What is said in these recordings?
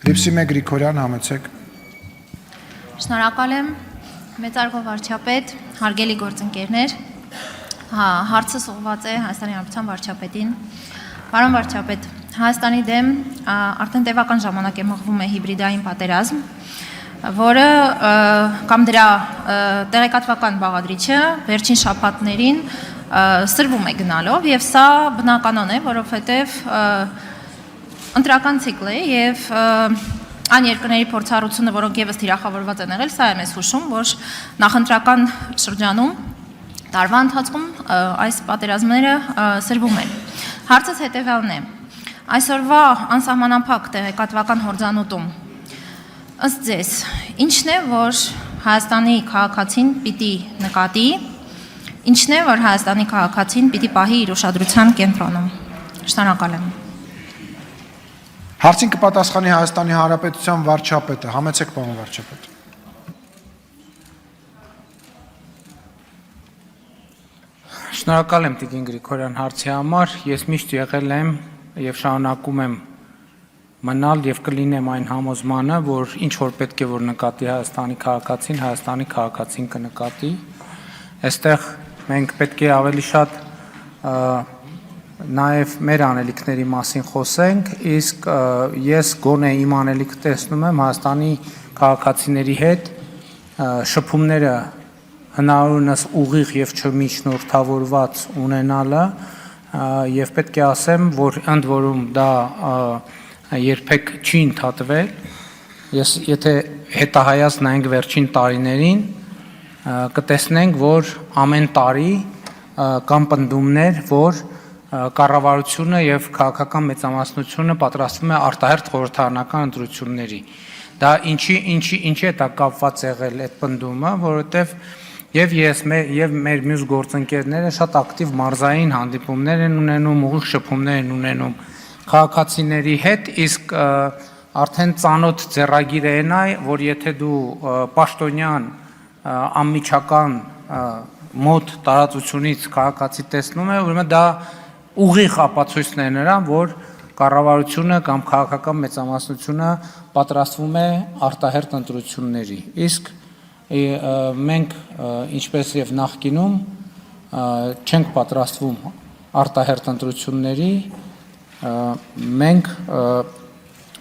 Լիպսիմե Գրիգորյան, համեցեք։ Շնորհակալ եմ, մեծարգո վարչապետ, հարգելի գործընկերներ, հարցս ուղղված է Հայաստանի Հանրապետության վարչապետին։ Պարոն վարչապետ, Հայաստանի դեմ արդեն տևական ժամանակ է մղվում է հիբրիդային պատերազմ, որը կամ դրա տեղեկատվական բաղադրիչը վերջին շաբաթներին սրվում է գնալով, եւ սա բնականon է, որովհետեւ ընտրական ցիկլ է եւ այն երկրների փորձառությունը, որոնք եւս թիրախավորված են եղել, սա է մեզ հուշում, որ նախընտրական շրջանում տարվա ընթացքում այս պատերազմները սրվում են։ Հարցս հետեւյալն է. այսօրվա անսահմանափակ տեղեկատվական հորձանուտում ըստ ձեզ ինչն է, որ Հայաստանի քաղաքացին պիտի նկատի, ինչն է, որ Հայաստանի քաղաքացին պիտի պահի իր ուշադրության կենտրոնում։ Շնորհակալ եմ։ Հարցին կպատասխանի Հայաստանի Հանրապետության վարչապետը, համեցեք պարոն վարչապետ։ Շնորհակալ եմ Տիկին Գրիգորյան հարցի համար, ես միշտ եղել եմ եւ շարունակում եմ մնալ եւ կլինեմ այն համոզմանը, որ ինչ որ պետք է որ նկատի Հայաստանի քաղաքացին կնկատի։ Այստեղ մենք պետք է ավելի շատ նաեւ մեր անելիքների մասին խոսենք, իսկ ես գոնե իմ անելիքը տեսնում եմ Հայաստանի քաղաքացիների հետ շփումները հնարավորինս ուղիղ եւ չմիջնորդավորված ունենալը եւ պետք է ասեմ, որ ընդ որում դա երբեք չի ընդհատվել։ Ես եթե հետահայաց նայենք վերջին տարիներին, կտեսնենք, որ ամեն տարի կան պնդումներ, որ կառավարությունը եւ քաղաքական մեծամասնությունը պատրաստվում է արտահերթ խորհրդարանական ընտրությունների։ Դա ինչի է դա կապված եղել այդ պնդումը, որովհետեւ եւ ես եւ մեր մյուս գործընկերները շատ ակտիվ մարզային հանդիպումներ են ունենում, ուղիղ շփումներ են ունենում քաղաքացիների հետ, իսկ արդեն ծանոթ ձեռագիր է նա, որ եթե դու պաշտոնյան անմիջական մոտ տարածությունից քաղաքացի տեսնում ես, ուրեմն դա ուղիղ ապացույցն է նրան, որ կառավարությունը կամ քաղաքական մեծամասնությունը պատրաստվում է արտահերթ ընտրությունների։ Իսկ մենք ինչպես եւ նախկինում չենք պատրաստվում արտահերթ ընտրությունների, մենք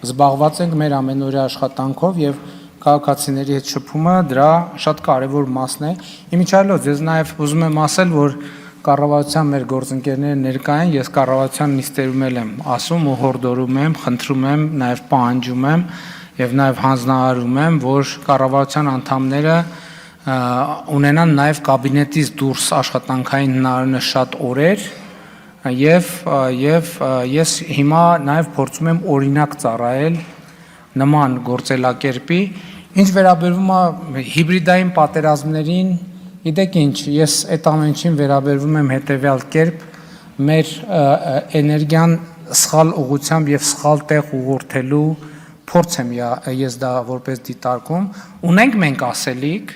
զբաղված ենք մեր ամենօրյա աշխատանքով եւ քաղաքացիների հետ շփումը դրա շատ կարեւոր մասն է։ Իմիջիայլոց ես նաեւ ուզում եմ ասել, որ կառավարության մեր գործընկերները ներկա են, ես կառավարության նիստերում եմ ասում ու հորդորում եմ, խնդրում եմ, նաեւ պահանջում եմ եւ նաեւ հանձնարարում եմ, որ կառավարության անդամները ունենան նաեւ կաբինետից դուրս աշխատանքային հնարավորինս շատ օրեր եւ ես հիմա նաեւ փորձում եմ օրինակ ծառայել նման գործելակերպի, ինչ վերաբերում է հիբրիդային պատերազմներին, գիտեք ինչ, ես այդ ամենին վերաբերվում եմ հետեւյալ կերպ, մեր էներգիան սխալ ուղղությամբ եւ սխալ տեղ ուղղորդելու փորձ եմ ես դա որպես դիտարկում, ունենք մենք ասելիք,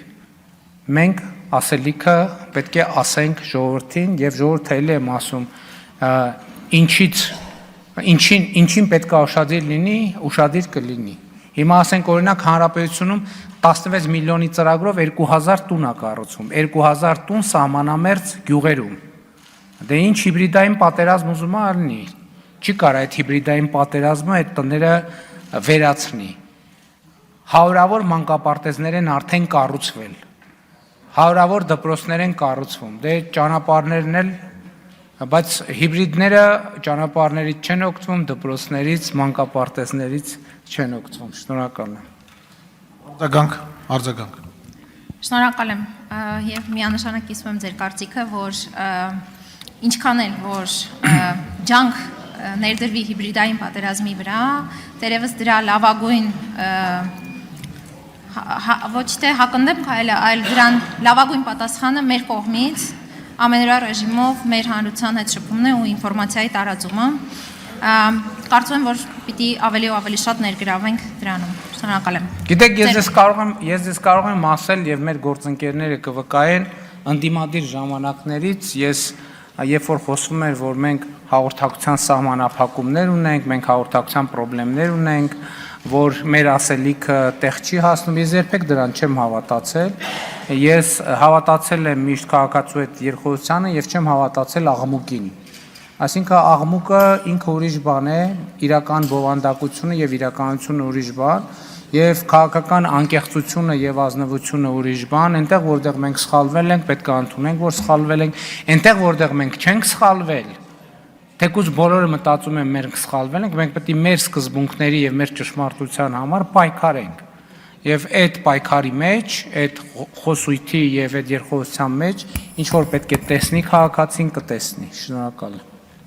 մենք ասելիքը պետք է ասենք ժողովրդին եւ ժողովուրդը էլ եմ ասում, ինչին պետք է ուշադիր կլինի։ Հիմա ասենք օրինակ հանրապետությունում 16 միլիոնի ծրագրով 2000 տուն է կառուցում, 2000 տուն սահմանամերձ գյուղերում։ Դե ինչ հիբրիդային պատերազմ ուզում է լինի։ Չի կարող այդ հիբրիդային պատերազմը այդ տները վերացնի։ Հարյուրավոր մանկապարտեզներ են արդեն կառուցվել։ Հարյուրավոր դպրոցներ են կառուցվում։ Դե ճանապարհներն էլ, բայց հիբրիդները ճանապարհներից չեն օգտվում, դպրոցներից, մանկապարտեզներից չեն օգտվում։ Շնորհակալ եմ։ Արձագանք։ Շնորհակալ եմ եւ միանշանակ կիսում եմ ձեր կարծիքը, որ ինչքան էլ որ ջանք ներդրվի հիբրիդային պատերազմի վրա, դերևս դրա լավագույն ոչ թե հակընդդեմ քայլը, այլ դրան լավագույն պատասխանը մեր կողմից ամենօրյա ռեժիմով մեր հանրության հետ շփումն է ու ինֆորմացիայի տարածումը։ Կարծում եմ, որ պիտի ավելի ու ավելի շատ ներգրավենք դրանում։ Շնորհակալ եմ։ Գիտեք, ես կարող եմ ասել եւ մեր գործընկերները կվկայեն ընդդիմադիր ժամանակներից ես երբ որ խոսվում էր, որ մենք հաղորդակցության սահմանափակումներ ունենք, մենք հաղորդակցության խնդիրներ ունենք, որ մեր ասելիքը տեղ չի հասնում, ես երբեք դրան չեմ հավատացել։ Ես հավատացել եմ միշտ քաղաքացու այդ երկխոսությանը եւ չեմ հավատացել աղմուկին։ Այսինքն աղմուկը ինքը ուրիշ բան է, իրական բովանդակությունը եւ իրականությունը ուրիշ բան, եւ քաղաքական անկեղծությունը եւ ազնվությունը ուրիշ բան, այնտեղ որտեղ մենք սխալվել ենք, պետք է ընդունենք, որ սխալվել ենք, այնտեղ որտեղ մենք չենք սխալվել, թեկուզ բոլորը մտածում են մենք սխալվել ենք, մենք պետք է մեր սկզբունքների եւ մեր ճշմարտության համար պայքարենք։ Եվ այդ պայքարի մեջ, այդ խոսույթի եւ այդ երկխոսության մեջ ինչ որ պետք է տեսնի քաղաքացին կտեսնի։ Շնորհակալ եմ։